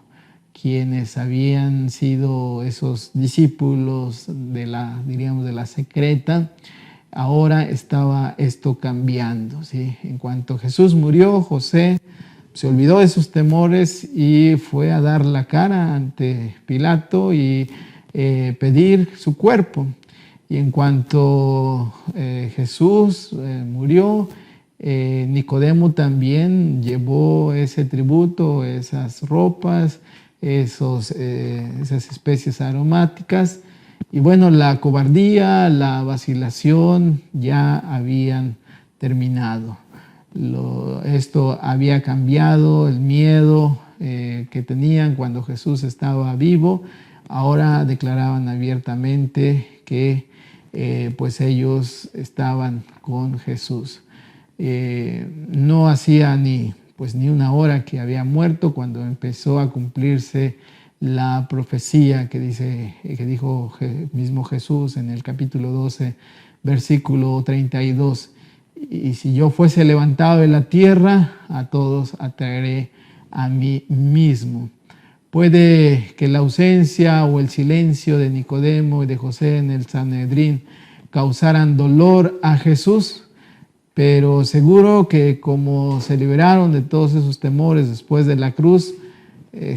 quienes habían sido esos discípulos de la secreta, ahora estaba esto cambiando, ¿sí? En cuanto Jesús murió, José se olvidó de sus temores y fue a dar la cara ante Pilato y pedir su cuerpo. Y en cuanto Jesús murió, Nicodemo también llevó ese tributo, esas ropas, esas especies aromáticas. Y bueno, la cobardía, la vacilación ya habían terminado. Esto había cambiado, el miedo que tenían cuando Jesús estaba vivo, ahora declaraban abiertamente que pues ellos estaban con Jesús. No hacía ni una hora que había muerto cuando empezó a cumplirse la profecía que dijo mismo Jesús en el capítulo 12, versículo 32. Y si yo fuese levantado de la tierra, a todos atraeré a mí mismo. Puede que la ausencia o el silencio de Nicodemo y de José en el Sanedrín causaran dolor a Jesús, pero seguro que como se liberaron de todos esos temores después de la cruz,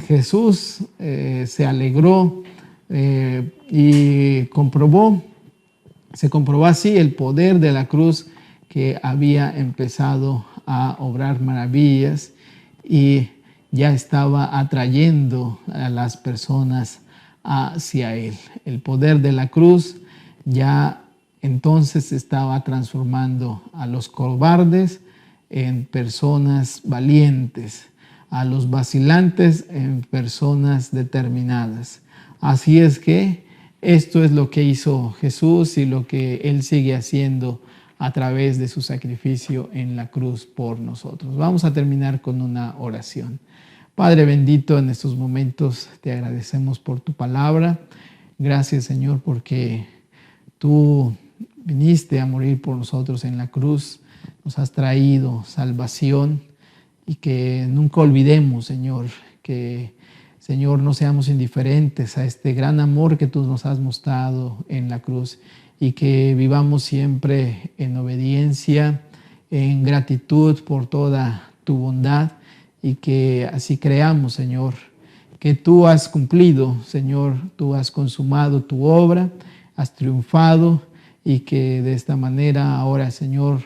Jesús se alegró y se comprobó así el poder de la cruz, que había empezado a obrar maravillas y ya estaba atrayendo a las personas hacia Él. El poder de la cruz ya entonces estaba transformando a los cobardes en personas valientes, a los vacilantes en personas determinadas. Así es que esto es lo que hizo Jesús y lo que Él sigue haciendo a través de su sacrificio en la cruz por nosotros. Vamos a terminar con una oración. Padre bendito, en estos momentos te agradecemos por tu palabra. Gracias, Señor, porque tú viniste a morir por nosotros en la cruz. Nos has traído salvación y que nunca olvidemos, Señor, que Señor, no seamos indiferentes a este gran amor que tú nos has mostrado en la cruz y que vivamos siempre en obediencia, en gratitud por toda tu bondad y que así creamos, Señor, que tú has cumplido, Señor, tú has consumado tu obra, has triunfado y que de esta manera ahora, Señor,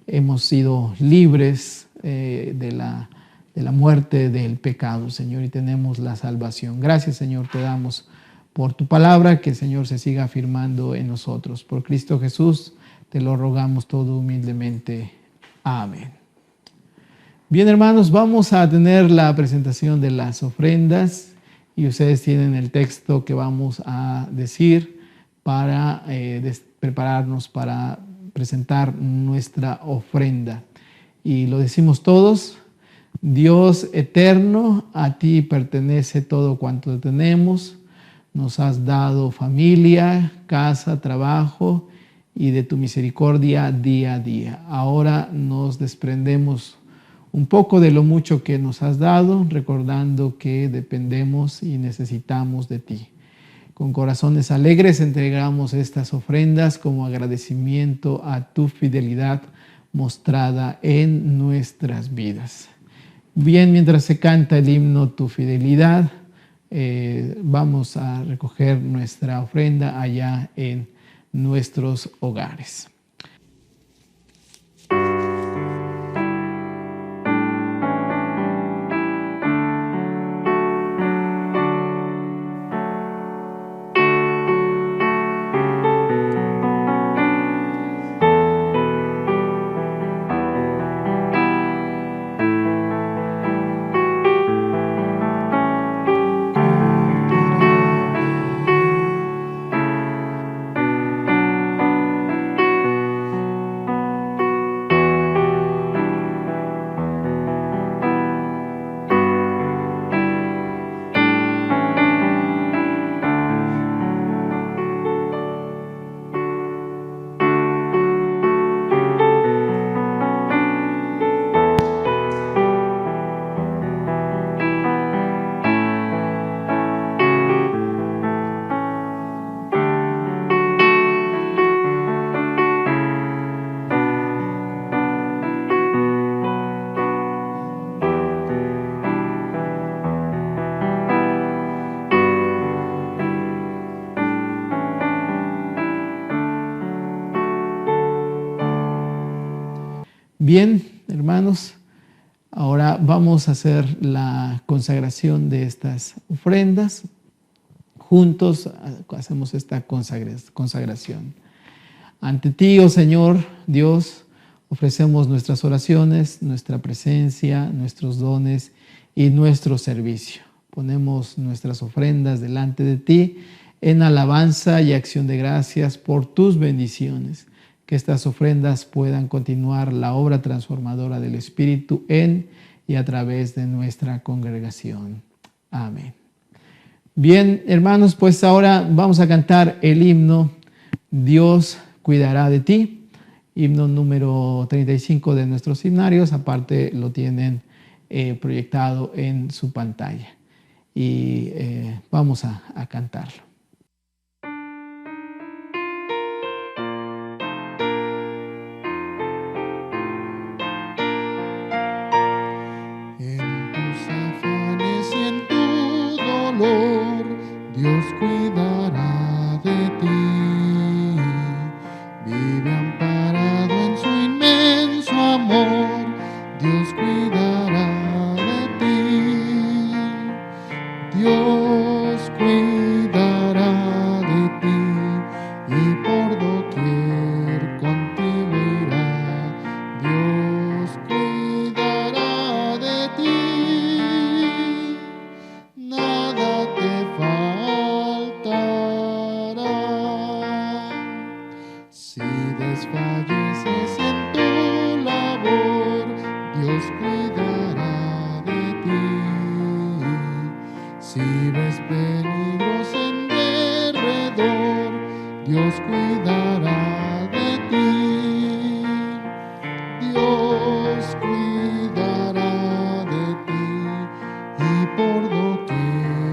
hemos sido libres de la muerte del pecado, Señor, y tenemos la salvación. Gracias, Señor, te damos por tu palabra, que, Señor, se siga afirmando en nosotros. Por Cristo Jesús, te lo rogamos todo humildemente. Amén. Bien, hermanos, vamos a tener la presentación de las ofrendas y ustedes tienen el texto que vamos a decir para prepararnos para presentar nuestra ofrenda. Y lo decimos todos: Dios eterno, a ti pertenece todo cuanto tenemos. Nos has dado familia, casa, trabajo y de tu misericordia día a día. Ahora nos desprendemos un poco de lo mucho que nos has dado, recordando que dependemos y necesitamos de ti. Con corazones alegres entregamos estas ofrendas como agradecimiento a tu fidelidad mostrada en nuestras vidas. Bien, mientras se canta el himno Tu Fidelidad, vamos a recoger nuestra ofrenda allá en nuestros hogares. Bien, hermanos, ahora vamos a hacer la consagración de estas ofrendas. Juntos hacemos esta consagración. Ante ti, oh Señor Dios, ofrecemos nuestras oraciones, nuestra presencia, nuestros dones y nuestro servicio. Ponemos nuestras ofrendas delante de ti en alabanza y acción de gracias por tus bendiciones. Que estas ofrendas puedan continuar la obra transformadora del Espíritu en y a través de nuestra congregación. Amén. Bien, hermanos, pues ahora vamos a cantar el himno Dios cuidará de ti, himno número 35 de nuestros himnarios. Aparte lo tienen proyectado en su pantalla y vamos a cantarlo. Dios cuidará de ti, vive amparado en su inmenso amor, Dios cuidará de ti, Dios cuidará de ti y por doquier contigo irá, Dios cuidará de ti, nada te si desfalleces en tu labor, Dios cuidará de ti. Si ves peligros en derredor, Dios cuidará de ti. Dios cuidará de ti y por doquier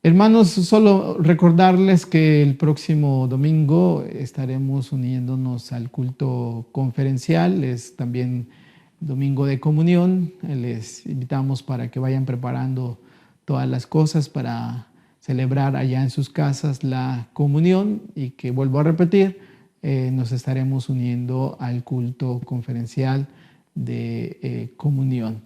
Hermanos, solo recordarles que el próximo domingo estaremos uniéndonos al culto conferencial, es también domingo de comunión. Les invitamos para que vayan preparando todas las cosas para celebrar allá en sus casas la comunión y que, vuelvo a repetir, nos estaremos uniendo al culto conferencial de comunión.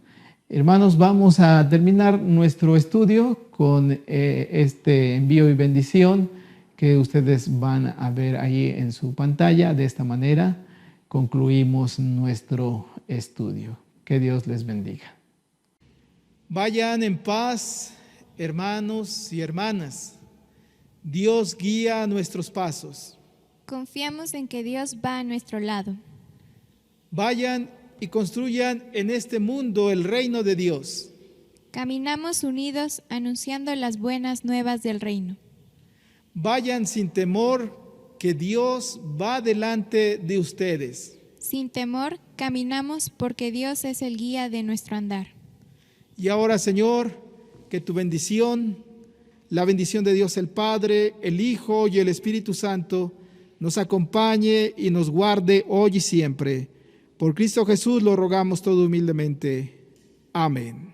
Hermanos, vamos a terminar nuestro estudio con este envío y bendición que ustedes van a ver ahí en su pantalla. De esta manera concluimos nuestro estudio. Que Dios les bendiga. Vayan en paz, hermanos y hermanas. Dios guía nuestros pasos. Confiamos en que Dios va a nuestro lado. Vayan y construyan en este mundo el reino de Dios. Caminamos unidos anunciando las buenas nuevas del reino. Vayan sin temor, que Dios va delante de ustedes. Sin temor, caminamos porque Dios es el guía de nuestro andar. Y ahora, Señor, que tu bendición, la bendición de Dios el Padre, el Hijo y el Espíritu Santo nos acompañe y nos guarde hoy y siempre. Por Cristo Jesús lo rogamos todo humildemente. Amén.